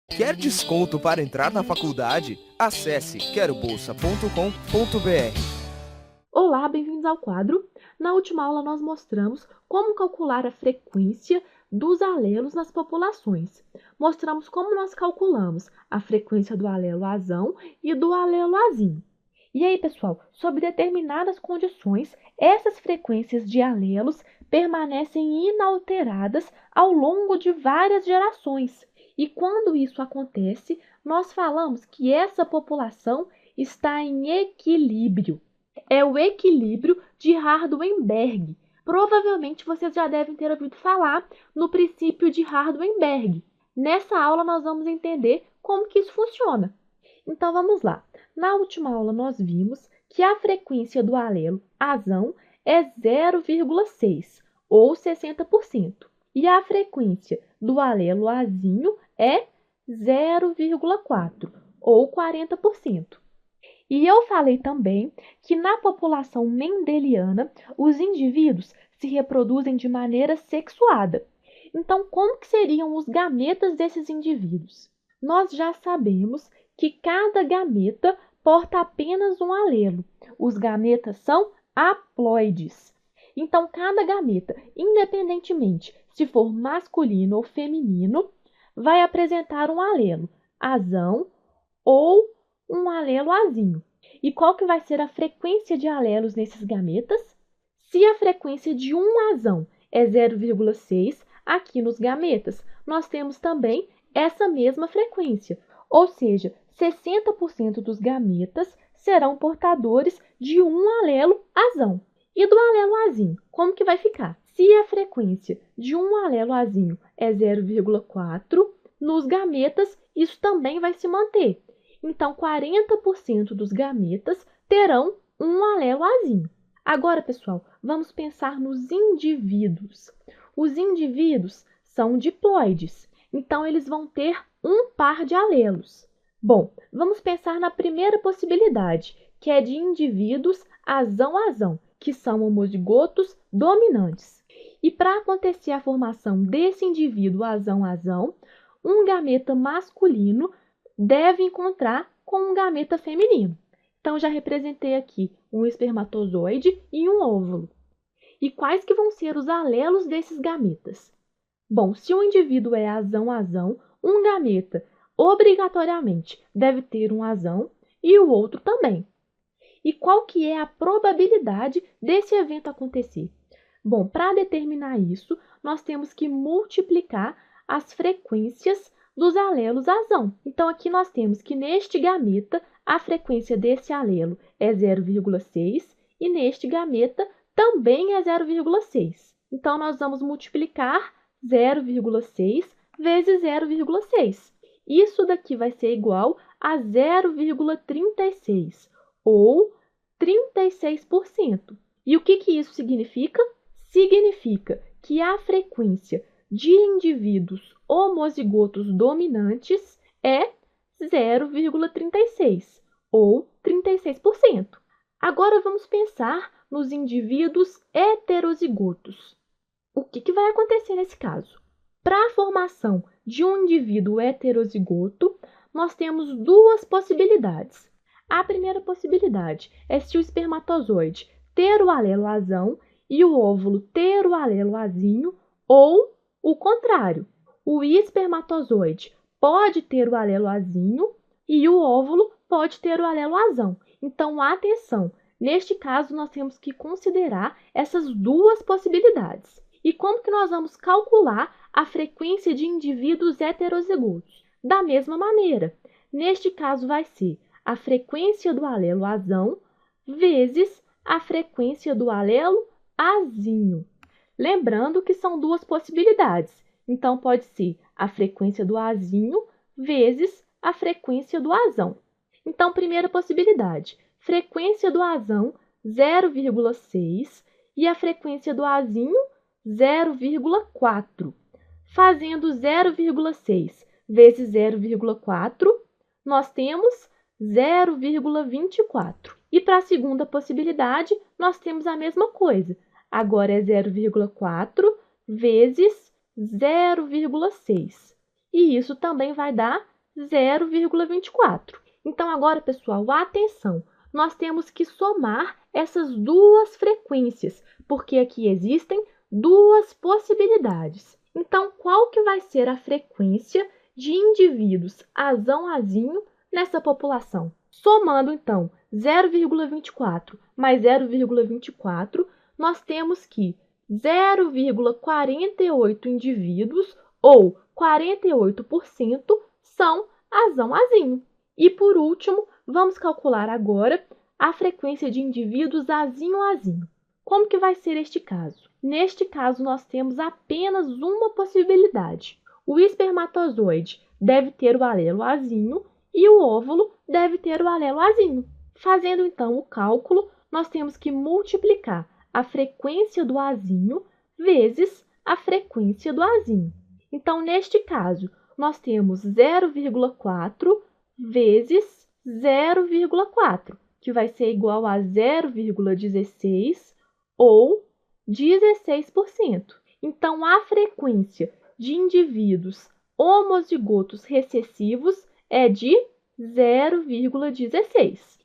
Quer desconto para entrar na faculdade? Acesse querobolsa.com.br. Olá, bem-vindos ao quadro. Na última aula nós mostramos como calcular a frequência dos alelos nas populações. Mostramos como nós calculamos a frequência do alelo Azão e do alelo Azinho. E aí, pessoal, sob determinadas condições, essas frequências de alelos permanecem inalteradas ao longo de várias gerações. E quando isso acontece, nós falamos que essa população está em equilíbrio. É o equilíbrio de Hardenberg. Provavelmente vocês já devem ter ouvido falar no princípio de Hardenberg. Nessa aula nós vamos entender como que isso funciona. Então vamos lá. Na última aula nós vimos que a frequência do alelo Azão é 0,6 ou 60%. E a frequência do alelo Azinho é 0,4 ou 40%. E eu falei também que na população mendeliana, os indivíduos se reproduzem de maneira sexuada. Então, como que seriam os gametas desses indivíduos? Nós já sabemos que cada gameta porta apenas um alelo. Os gametas são haploides. Então, cada gameta, independentemente se for masculino ou feminino, vai apresentar um alelo azão ou um alelo azinho. E qual que vai ser a frequência de alelos nesses gametas? Se a frequência de um azão é 0,6, aqui nos gametas nós temos também essa mesma frequência, ou seja, 60% dos gametas serão portadores de um alelo azão. E do alelo azinho, como que vai ficar? Se a frequência de um alelo azinho é 0,4, nos gametas isso também vai se manter. Então, 40% dos gametas terão um alelo azinho. Agora, pessoal, vamos pensar nos indivíduos. Os indivíduos são diploides, então eles vão ter um par de alelos. Bom, vamos pensar na primeira possibilidade, que é de indivíduos azão-azão, que são homozigotos dominantes. E para acontecer a formação desse indivíduo azão-azão, um gameta masculino deve encontrar com um gameta feminino. Então, já representei aqui um espermatozoide e um óvulo. E quais que vão ser os alelos desses gametas? Bom, se um indivíduo é azão-azão, um gameta obrigatoriamente deve ter um azão e o outro também. E qual que é a probabilidade desse evento acontecer? Bom, para determinar isso, nós temos que multiplicar as frequências dos alelos azão. Então, aqui nós temos que neste gameta, a frequência desse alelo é 0,6 e neste gameta também é 0,6. Então, nós vamos multiplicar 0,6 vezes 0,6. Isso daqui vai ser igual a 0,36 ou 36%. E o que isso significa? Significa que a frequência de indivíduos homozigotos dominantes é 0,36 ou 36%. Agora vamos pensar nos indivíduos heterozigotos. O que vai acontecer nesse caso? Para a formação de um indivíduo heterozigoto, nós temos duas possibilidades. A primeira possibilidade é se o espermatozoide ter o alelo azão e o óvulo ter o alelo azinho, ou o contrário, o espermatozoide pode ter o alelo azinho e o óvulo pode ter o alelo azão. Então, atenção, neste caso nós temos que considerar essas duas possibilidades. E como que nós vamos calcular a frequência de indivíduos heterozigotos? Da mesma maneira, neste caso vai ser a frequência do alelo azão vezes a frequência do alelo azinho. Lembrando que são duas possibilidades. Então, pode ser a frequência do azinho vezes a frequência do azão. Então, primeira possibilidade, frequência do azão 0,6 e a frequência do azinho 0,4. Fazendo 0,6 vezes 0,4, nós temos 0,24. E para a segunda possibilidade, nós temos a mesma coisa. Agora é 0,4 vezes 0,6. E isso também vai dar 0,24. Então, agora, pessoal, atenção! Nós temos que somar essas duas frequências, porque aqui existem duas possibilidades. Então, qual que vai ser a frequência de indivíduos azão-azinho nessa população? Somando, então, 0,24 mais 0,24, nós temos que 0,48 indivíduos, ou 48%, são azão-azinho. E, por último, vamos calcular agora a frequência de indivíduos azinho-azinho. Como que vai ser este caso? Neste caso, nós temos apenas uma possibilidade. O espermatozoide deve ter o alelo azinho e o óvulo deve ter o alelo azinho. Fazendo, então, o cálculo, nós temos que multiplicar a frequência do azinho vezes a frequência do azinho. Então, neste caso, nós temos 0,4 vezes 0,4, que vai ser igual a 0,16 ou 16%. Então, a frequência de indivíduos homozigotos recessivos é de 0,16.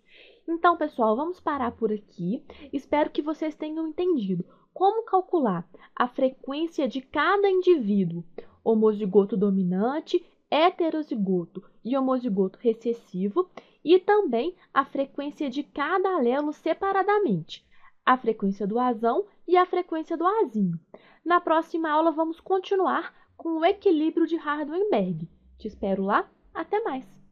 Então, pessoal, vamos parar por aqui. Espero que vocês tenham entendido como calcular a frequência de cada indivíduo homozigoto dominante, heterozigoto e homozigoto recessivo, e também a frequência de cada alelo separadamente, a frequência do azão e a frequência do azinho. Na próxima aula, vamos continuar com o equilíbrio de Hardenberg. Te espero lá. Até mais!